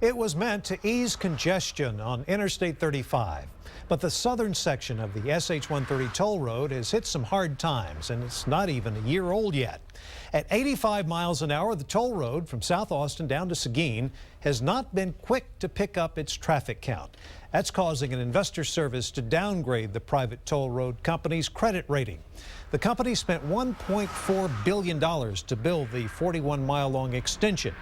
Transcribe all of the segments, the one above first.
It was meant to ease congestion on Interstate 35, but the southern section of the SH-130 toll road has hit some hard times, and it's not even a year old yet. At 85 miles an hour, the toll road from South Austin down to Seguin has not been quick to pick up its traffic count. That's causing an investor service to downgrade the private toll road company's credit rating. The company spent $1.4 billion to build the 41-mile-long extension,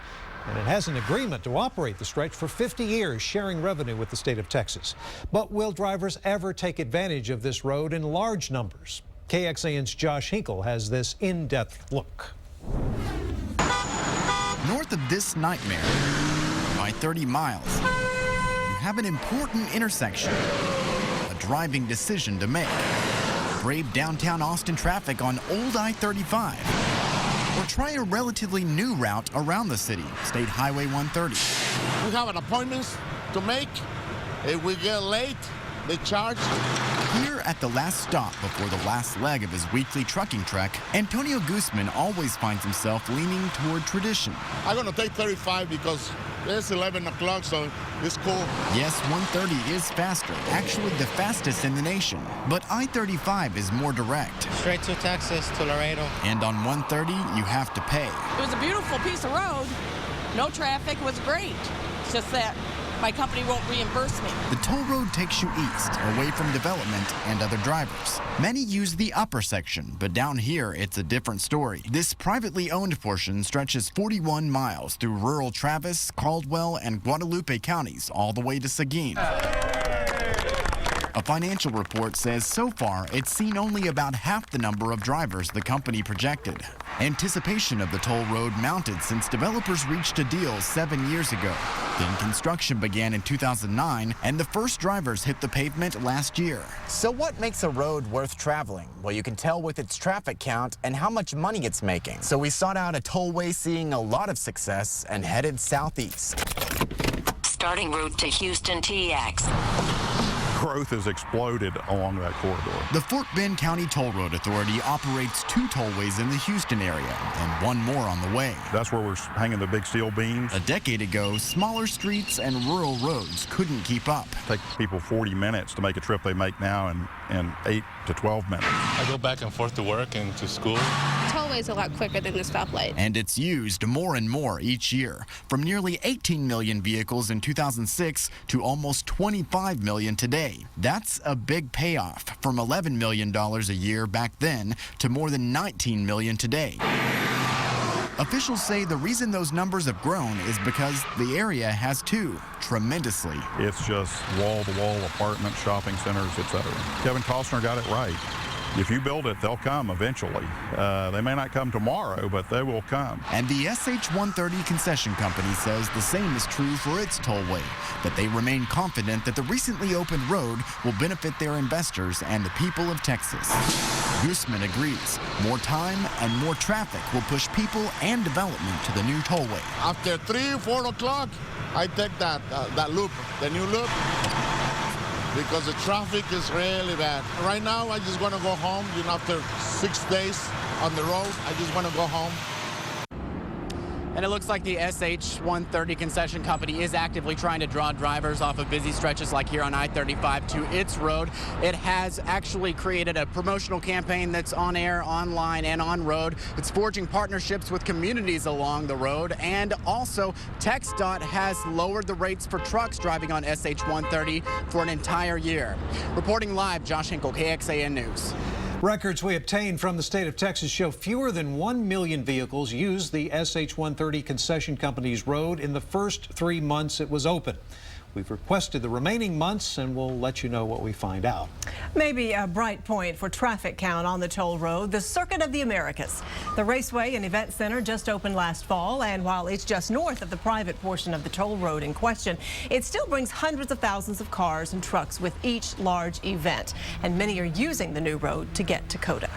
and it has an agreement to operate the stretch for 50 years, sharing revenue with the state of Texas. But will drivers ever take advantage of this road in large numbers? KXAN's Josh Hinkle has this in-depth look. North of this nightmare, by 30 miles, you have an important intersection, a driving decision to make. Brave downtown Austin traffic on old I-35, or try a relatively new route around the city, State Highway 130. We have an appointment to make. If we get late, they charge. Here at the last stop before the last leg of his weekly trucking trek, Antonio Guzman always finds himself leaning toward tradition. I'm going to take 35 because it's 11 o'clock, so it's cool. Yes, 130 is faster, actually the fastest in the nation. But I-35 is more direct. Straight to Texas, to Laredo. And on 130, you have to pay. It was a beautiful piece of road. No traffic, was great. It's just that my company won't reimburse me. The toll road takes you east, away from development and other drivers. Many use the upper section, but down here, it's a different story. This privately owned portion stretches 41 miles through rural Travis, Caldwell, and Guadalupe counties, all the way to Seguin. A financial report says so far it's seen only about half the number of drivers the company projected. Anticipation of the toll road mounted since developers reached a deal 7 years ago. Then construction began in 2009, and the first drivers hit the pavement last year. So what makes a road worth traveling? Well, you can tell with its traffic count and how much money it's making. So we sought out a tollway seeing a lot of success and headed southeast. Starting route to Houston TX. Growth has exploded along that corridor. The Fort Bend County Toll Road Authority operates 2 tollways in the Houston area and 1 more on the way. That's where we're hanging the big steel beams. A decade ago, smaller streets and rural roads couldn't keep up. It takes people 40 minutes to make a trip they make now in 8 to 12 minutes. I go back and forth to work and to school. Tollway is a lot quicker than the stoplight. And it's used more and more each year, from nearly 18 million vehicles in 2006 to almost 25 million today. That's a big payoff, from $11 million a year back then to more than $19 million today. Officials say the reason those numbers have grown is because the area has too, tremendously. It's just wall-to-wall apartment, shopping centers, etc. Kevin Costner got it right. If you build it, they'll come eventually. They may not come tomorrow, but they will come. And the SH-130 concession company says the same is true for its tollway, that they remain confident that the recently opened road will benefit their investors and the people of Texas. Guzman agrees. More time and more traffic will push people and development to the new tollway. After 3 or 4 o'clock, I take that loop, the new loop, because the traffic is really bad. Right now, I just want to go home. You know, after 6 days on the road, I just want to go home. And it looks like the SH-130 concession company is actively trying to draw drivers off of busy stretches like here on I-35 to its road. It has actually created a promotional campaign that's on air, online, and on road. It's forging partnerships with communities along the road. And also, TxDOT has lowered the rates for trucks driving on SH-130 for an entire year. Reporting live, Josh Hinkle, KXAN News. Records we obtained from the state of Texas show fewer than 1 million vehicles used the SH-130 concession company's road in the first 3 months it was open. We've requested the remaining months, and we'll let you know what we find out. Maybe a bright point for traffic count on the toll road, the Circuit of the Americas. The Raceway and Event Center just opened last fall, and while it's just north of the private portion of the toll road in question, it still brings hundreds of thousands of cars and trucks with each large event, and many are using the new road to get to COTA.